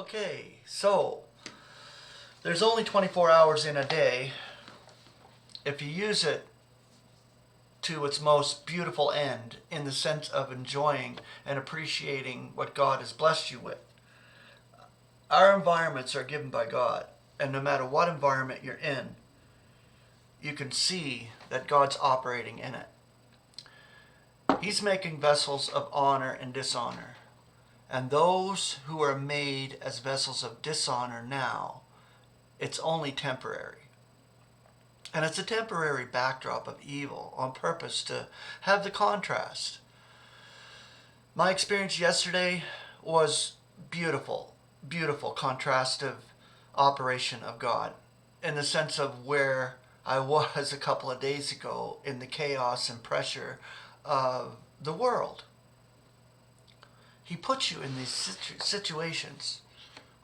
Okay, so there's only 24 hours in a day. If you use it to its most beautiful end, in the sense of enjoying and appreciating what God has blessed you with. Our environments are given by God, and no matter what environment you're in, you can see that God's operating in it. He's making vessels of honor and dishonor. And those who are made as vessels of dishonor now, it's only temporary. And it's a temporary backdrop of evil on purpose to have the contrast. My experience yesterday was beautiful, beautiful contrastive operation of God, in the sense of where I was a couple of days ago in the chaos and pressure of the world. He puts you in these situations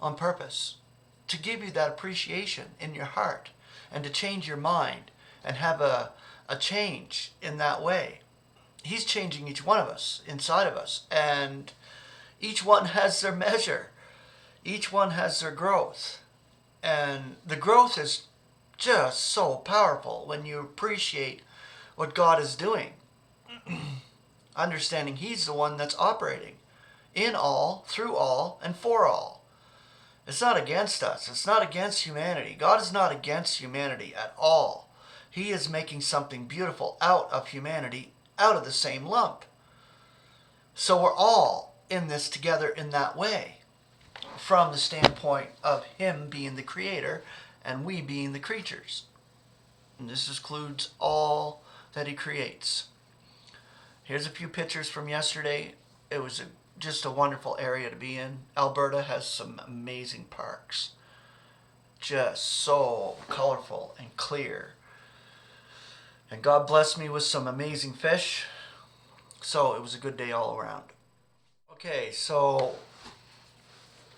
on purpose to give you that appreciation in your heart and to change your mind and have a change in that way. He's changing each one of us, inside of us, and each one has their measure. Each one has their growth. And the growth is just so powerful when you appreciate what God is doing. Understanding He's the one that's operating in all, through all, and for all. It's not against us. It's not against humanity. God is not against humanity at all. He is making something beautiful out of humanity, out of the same lump. So we're all in this together in that way, from the standpoint of Him being the creator and we being the creatures. And this includes all that He creates. Here's a few pictures from yesterday. It was just a wonderful area to be in. Alberta has some amazing parks. Just so colorful and clear. And God blessed me with some amazing fish. So it was a good day all around. Okay, so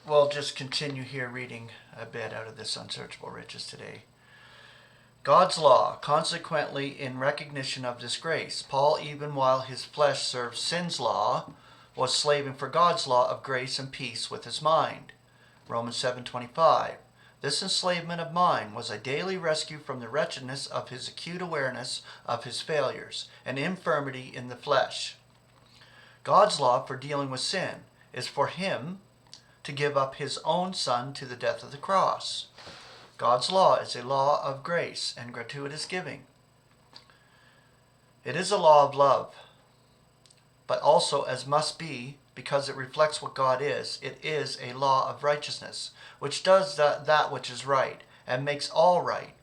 we'll just continue here reading a bit out of this Unsearchable Riches today. God's law, consequently, in recognition of this grace, Paul, even while his flesh served sin's law, was slaving for God's law of grace and peace with his mind. Romans 7:25. This enslavement of mine was a daily rescue from the wretchedness of his acute awareness of his failures and infirmity in the flesh. God's law for dealing with sin is for him to give up his own Son to the death of the cross. God's law is a law of grace and gratuitous giving. It is a law of love, but also, as must be, because it reflects what God is, it is a law of righteousness, which does that which is right and makes all right.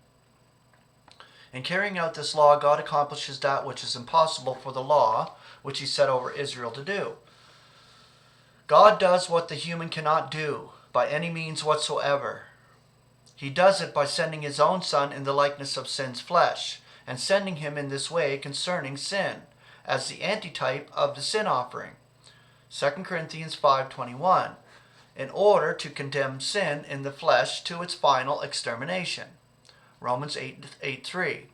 In carrying out this law, God accomplishes that which is impossible for the law, which He set over Israel to do. God does what the human cannot do by any means whatsoever. He does it by sending His own Son in the likeness of sin's flesh, and sending Him in this way concerning sin, as the antitype of the sin offering. 2 Corinthians 5:21, in order to condemn sin in the flesh to its final extermination. Romans 8:3,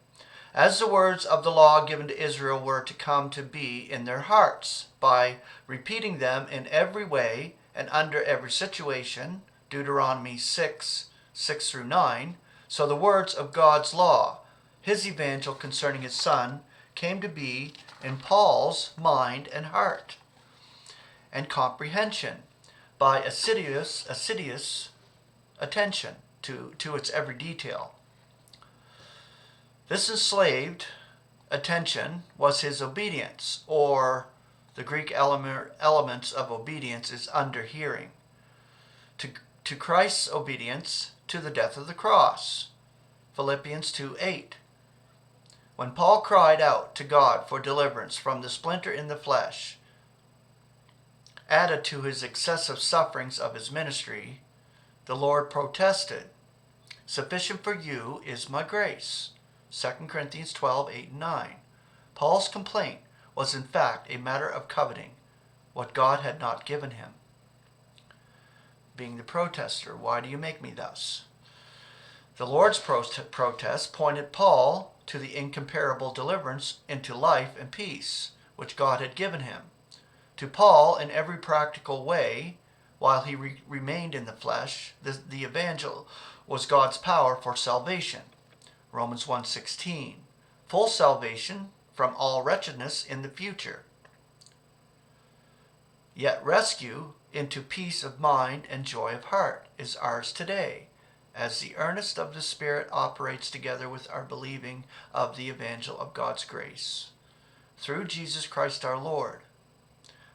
as the words of the law given to Israel were to come to be in their hearts, by repeating them in every way and under every situation, Deuteronomy 6:6-9, so the words of God's law, His evangel concerning His Son, came to be in Paul's mind and heart and comprehension by assiduous attention to its every detail. This enslaved attention was his obedience, or the Greek elements of obedience is under hearing, to Christ's obedience to the death of the cross. Philippians 2:8. When Paul cried out to God for deliverance from the splinter in the flesh, added to his excessive sufferings of his ministry, the Lord protested, "Sufficient for you is my grace." 2 Corinthians 12:8-9. Paul's complaint was in fact a matter of coveting what God had not given him. Being the protester, why do you make me thus? The Lord's protest pointed Paul to the incomparable deliverance into life and peace which God had given him. To Paul, in every practical way, while he remained in the flesh, the evangel was God's power for salvation. Romans 1:16. Full salvation from all wretchedness in the future. Yet rescue into peace of mind and joy of heart is ours today, as the earnest of the Spirit operates together with our believing of the evangel of God's grace, through Jesus Christ our Lord.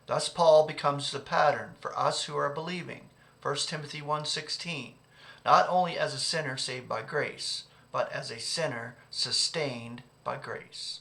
Thus Paul becomes the pattern for us who are believing, 1 Timothy 1:16, not only as a sinner saved by grace, but as a sinner sustained by grace.